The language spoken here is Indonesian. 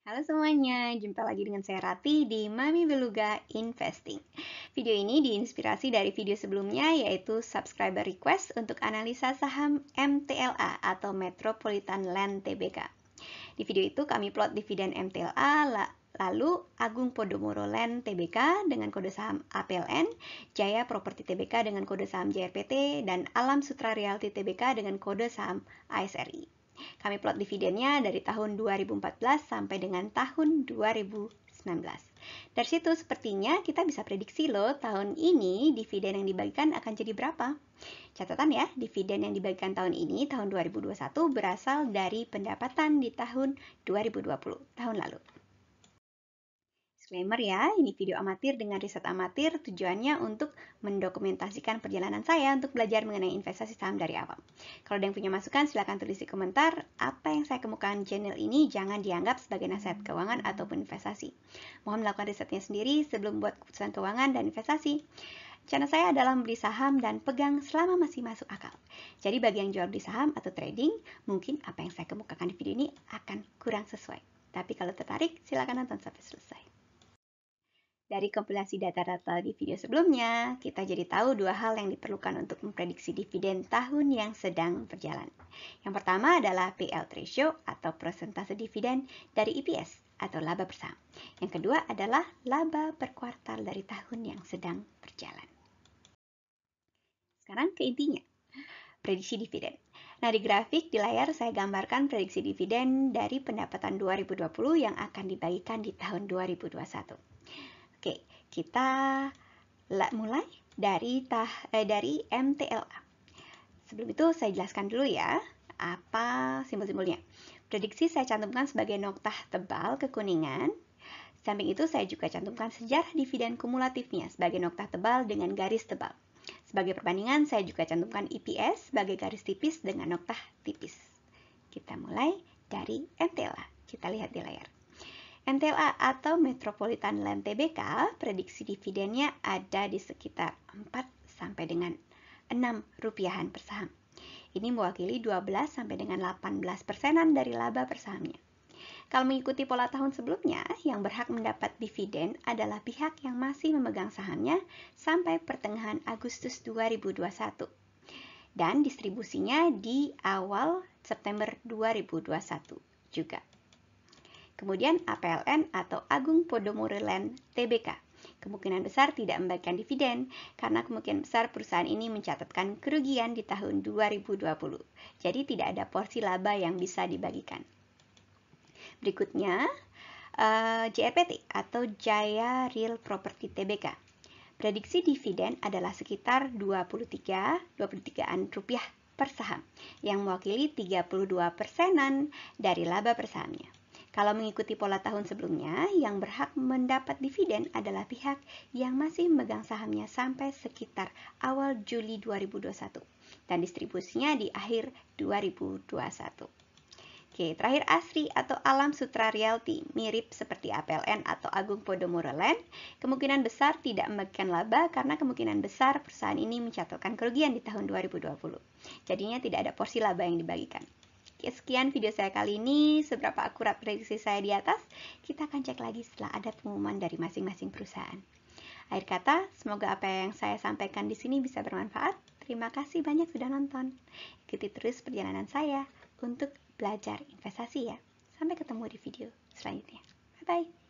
Halo semuanya, jumpa lagi dengan saya Rati di Mami Beluga Investing. Video ini diinspirasi dari video sebelumnya, yaitu subscriber request untuk analisa saham MTLA atau Metropolitan Land Tbk. Di video itu kami plot dividen MTLA, lalu Agung Podomoro Land Tbk dengan kode saham APLN, Jaya Property Tbk dengan kode saham JRPT, dan Alam Sutra Realty Tbk dengan kode saham ASRI. Kami plot dividennya dari tahun 2014 sampai dengan tahun 2019. Dari situ sepertinya kita bisa prediksi loh, tahun ini dividen yang dibagikan akan jadi berapa. Catatan ya, dividen yang dibagikan tahun ini, tahun 2021, berasal dari pendapatan di tahun 2020, tahun lalu. Disclaimer ya, ini video amatir dengan riset amatir, tujuannya untuk mendokumentasikan perjalanan saya untuk belajar mengenai investasi saham dari awal. Kalau ada yang punya masukan, silahkan tulis di komentar. Apa yang saya kemukakan di channel ini jangan dianggap sebagai nasihat keuangan ataupun investasi. Mohon melakukan risetnya sendiri sebelum buat keputusan keuangan dan investasi. Cara saya adalah membeli saham dan pegang selama masih masuk akal. Jadi bagi yang jual beli saham atau trading, mungkin apa yang saya kemukakan di video ini akan kurang sesuai. Tapi kalau tertarik, silakan nonton sampai selesai. Dari kompilasi data-data di video sebelumnya, kita jadi tahu dua hal yang diperlukan untuk memprediksi dividen tahun yang sedang berjalan. Yang pertama adalah payout ratio atau persentase dividen dari EPS atau laba per saham. Yang kedua adalah laba per kuartal dari tahun yang sedang berjalan. Sekarang ke intinya, prediksi dividen. Nah, di grafik di layar saya gambarkan prediksi dividen dari pendapatan 2020 yang akan dibagikan di tahun 2021. Oke, kita mulai dari MTLA. Sebelum itu saya jelaskan dulu ya, apa simbol-simbolnya. Prediksi saya cantumkan sebagai noktah tebal kekuningan. Samping itu saya juga cantumkan sejarah dividen kumulatifnya sebagai noktah tebal dengan garis tebal. Sebagai perbandingan, saya juga cantumkan EPS sebagai garis tipis dengan noktah tipis. Kita mulai dari MTLA. Kita lihat di layar. MTLA atau Metropolitan Land Tbk, prediksi dividennya ada di sekitar 4 sampai dengan 6 rupiahan per saham. Ini mewakili 12 sampai dengan 18% dari laba per sahamnya. Kalau mengikuti pola tahun sebelumnya, yang berhak mendapat dividen adalah pihak yang masih memegang sahamnya sampai pertengahan Agustus 2021. Dan distribusinya di awal September 2021 juga. Kemudian APLN atau Agung Podomoro Land Tbk. Kemungkinan besar tidak membagikan dividen karena kemungkinan besar perusahaan ini mencatatkan kerugian di tahun 2020. Jadi tidak ada porsi laba yang bisa dibagikan. Berikutnya, JRPT atau Jaya Real Property Tbk. Prediksi dividen adalah sekitar 23-an rupiah per saham yang mewakili 32%-an dari laba per sahamnya. Kalau mengikuti pola tahun sebelumnya, yang berhak mendapat dividen adalah pihak yang masih memegang sahamnya sampai sekitar awal Juli 2021 dan distribusinya di akhir 2021. Oke, terakhir ASRI atau Alam Sutra Realty, mirip seperti APLN atau Agung Podomoro Land, kemungkinan besar tidak membagikan laba karena kemungkinan besar perusahaan ini mencatatkan kerugian di tahun 2020. Jadinya tidak ada porsi laba yang dibagikan. Oke, sekian video saya kali ini. Seberapa akurat prediksi saya di atas, kita akan cek lagi setelah ada pengumuman dari masing-masing perusahaan. Akhir kata, semoga apa yang saya sampaikan di sini bisa bermanfaat. Terima kasih banyak sudah nonton. Ikuti terus perjalanan saya untuk belajar investasi ya. Sampai ketemu di video selanjutnya. Bye-bye.